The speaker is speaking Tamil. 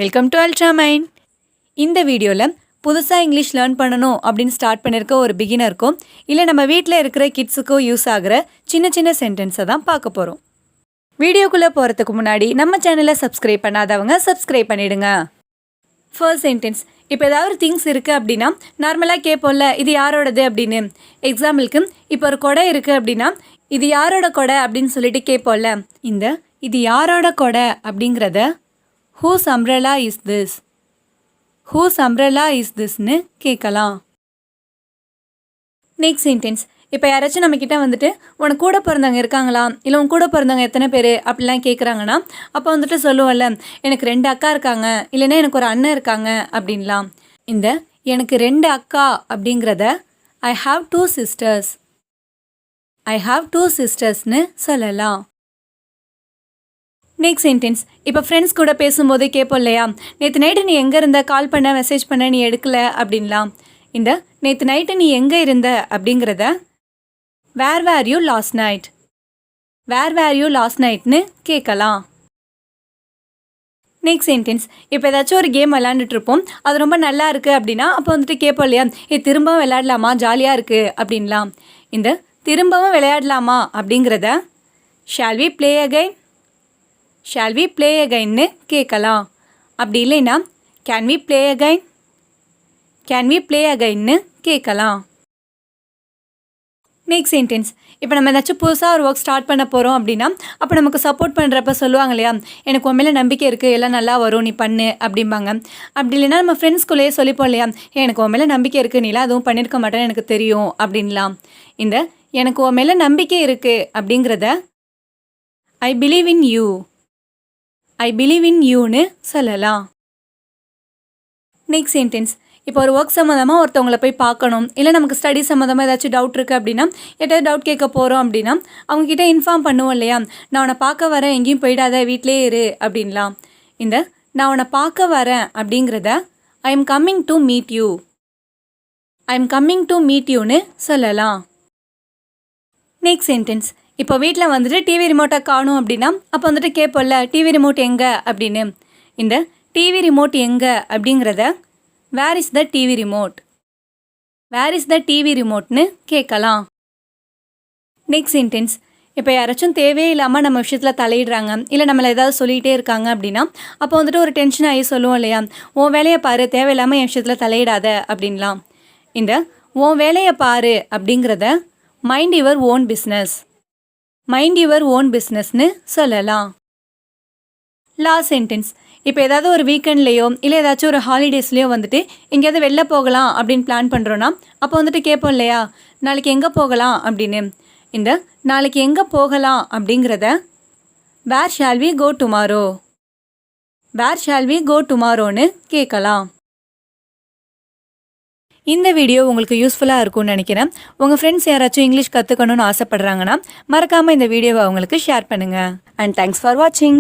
Welcome to Ultramind. இந்த வீடியோவில் புதுசாக இங்கிலீஷ் லேர்ன் பண்ணணும் அப்படின்னு ஸ்டார்ட் பண்ணியிருக்க ஒரு பிகினருக்கும் இல்லை நம்ம வீட்டில் இருக்கிற கிட்ஸுக்கும் யூஸ் ஆகிற சின்ன சின்ன சென்டென்ஸை தான் பார்க்க போகிறோம். வீடியோக்குள்ளே போகிறதுக்கு முன்னாடி நம்ம சேனலை சப்ஸ்கிரைப் பண்ணாதவங்க சப்ஸ்கிரைப் பண்ணிவிடுங்க. First sentence. இப்போ ஏதாவது திங்ஸ் இருக்குது அப்படின்னா நார்மலாக கேட்போம்ல இது யாரோடது அப்படின்னு. எக்ஸாம்பிளுக்கு இப்போ ஒரு கொடை இருக்குது அப்படின்னா இது யாரோட கொடை அப்படின்னு சொல்லிட்டு கேட்போம்ல. இது யாரோட கொடை அப்படிங்கிறத whose umbrella is this? Whose umbrella is thisன்னு கேட்கலாம். Next sentence. இப்போ யாராச்சும் நம்மக்கிட்ட வந்துட்டு உனக்கு கூட பிறந்தவங்க இருக்காங்களா இல்லை உன் கூட பிறந்தவங்க எத்தனை பேர் அப்படிலாம் கேட்குறாங்கன்னா அப்போ வந்துட்டு சொல்லுவோம்ல எனக்கு 2 அக்கா இருக்காங்க இல்லைன்னா எனக்கு ஒரு அண்ணன் இருக்காங்க அப்படின்லாம். எனக்கு 2 அக்கா அப்படிங்கிறத I have 2 sisters. I have 2 sistersன்னு சொல்லலாம். Next sentence. இப்போ ஃப்ரெண்ட்ஸ் கூட பேசும்போது கேட்போம் இல்லையா நேற்று நைட்டு நீ எங்கே இருந்த கால் பண்ண மெசேஜ் பண்ண நீ எடுக்கலை அப்படின்லாம். நேற்று நைட்டு நீ எங்கே இருந்த அப்படிங்கிறத where were you last night. Where were you last நைட்னு கேட்கலாம். Next sentence. இப்போ ஏதாச்சும் ஒரு கேம் விளாண்டுட்ருப்போம் அது ரொம்ப நல்லா இருக்குது அப்படின்னா அப்போ வந்துட்டு கேட்போம் இல்லையா திரும்பவும் விளையாடலாமா ஜாலியாக இருக்குது அப்படின்லாம். திரும்பவும் விளையாடலாமா அப்படிங்கிறத shall we play again. Shall we play அகைன்னு கேட்கலாம். அப்படி இல்லைன்னா can we play again. Can we play அகைன்னு கேட்கலாம். Next sentence. இப்போ நம்ம ஏதாச்சும் புதுசாக ஒரு ஒர்க் ஸ்டார்ட் பண்ண போகிறோம் அப்படின்னா அப்போ நமக்கு சப்போர்ட் பண்ணுறப்ப சொல்லுவாங்க இல்லையா எனக்கு உன் மேலே நம்பிக்கை இருக்குது எல்லாம் நல்லா வரும் நீ பண்ணு அப்படிம்பாங்க. அப்படி இல்லைன்னா நம்ம ஃப்ரெண்ட்ஸ்குள்ளேயே சொல்லிப்போம் இல்லையா எனக்கு உன் மேலே நம்பிக்கை இருக்குது நீலாம் அதுவும் பண்ணியிருக்க மாட்டேன்னு எனக்கு தெரியும் அப்படின்லாம். எனக்கு உன் மேலே நம்பிக்கை இருக்குது அப்படிங்கிறத I believe in you. I believe in யூன்னு சொல்லலாம். Next sentence. இப்போ ஒரு ஒர்க் சம்மந்தமாக ஒருத்தவங்களை போய் பார்க்கணும் இல்லை நமக்கு ஸ்டடி சம்மந்தமாக ஏதாச்சும் டவுட் இருக்குது அப்படின்னா ஏதாவது டவுட் கேட்க போகிறோம் அப்படின்னா அவங்கக்கிட்ட இன்ஃபார்ம் பண்ணுவோம் இல்லையா நான் உன்னை பார்க்க வரேன் எங்கேயும் போயிடாத வீட்டிலே இரு அப்படின்லாம். நான் உன்னை பார்க்க வரேன் அப்படிங்கிறத I am coming to meet you. I am coming to meet யூன்னு சொல்லலாம். Next sentence. இப்போ வீட்டில் வந்துட்டு டிவி ரிமோட்டை காணும் அப்படின்னா அப்போ வந்துட்டு கேட்போம்ல டிவி ரிமோட் எங்கே அப்படின்னு. டிவி ரிமோட் எங்கே அப்படிங்கிறத where is the TV remote. Where is the TV ரிமோட்னு கேட்கலாம். Next sentence. இப்போ யாராச்சும் தேவையே இல்லாமல் நம்ம விஷயத்தில் தலையிடுறாங்க இல்லை நம்மளை ஏதாவது சொல்லிகிட்டே இருக்காங்க அப்படின்னா அப்போ வந்துட்டு ஒரு டென்ஷன் ஆகி சொல்லுவோம் இல்லையா உன் வேலையை பாரு தேவையில்லாமல் என் விஷயத்தில் தலையிடாத அப்படின்லாம். உன் வேலையை பாரு அப்படிங்கிறத mind your own business. Mind your own பிஸ்னஸ்னு சொல்லலாம். Last sentence. இப்போ ஏதாவது ஒரு வீக்கெண்ட்லேயோ இல்லை ஏதாச்சும் ஒரு ஹாலிடேஸ்லேயோ வந்துட்டு எங்கேயாவது வெளில போகலாம் அப்படின்னு பிளான் பண்ணுறோன்னா அப்போ வந்துட்டு கேட்போம் இல்லையா நாளைக்கு எங்கே போகலாம் அப்படின்னு. நாளைக்கு எங்கே போகலாம் அப்படிங்கிறத where shall we go tomorrow. Where shall we go டுமாரோன்னு கேட்கலாம். இந்த வீடியோ உங்களுக்கு யூஸ்ஃபுல்லாக இருக்கும்னு நினைக்கிறேன். உங்கள் ஃப்ரெண்ட்ஸ் யாராச்சும் இங்கிலீஷ் கற்றுக்கணும்னு ஆசைப்பட்றாங்கன்னா மறக்காமல் இந்த வீடியோவை அவங்களுக்கு ஷேர் பண்ணுங்கள். அண்ட் தேங்க்ஸ் ஃபார் வாட்சிங்.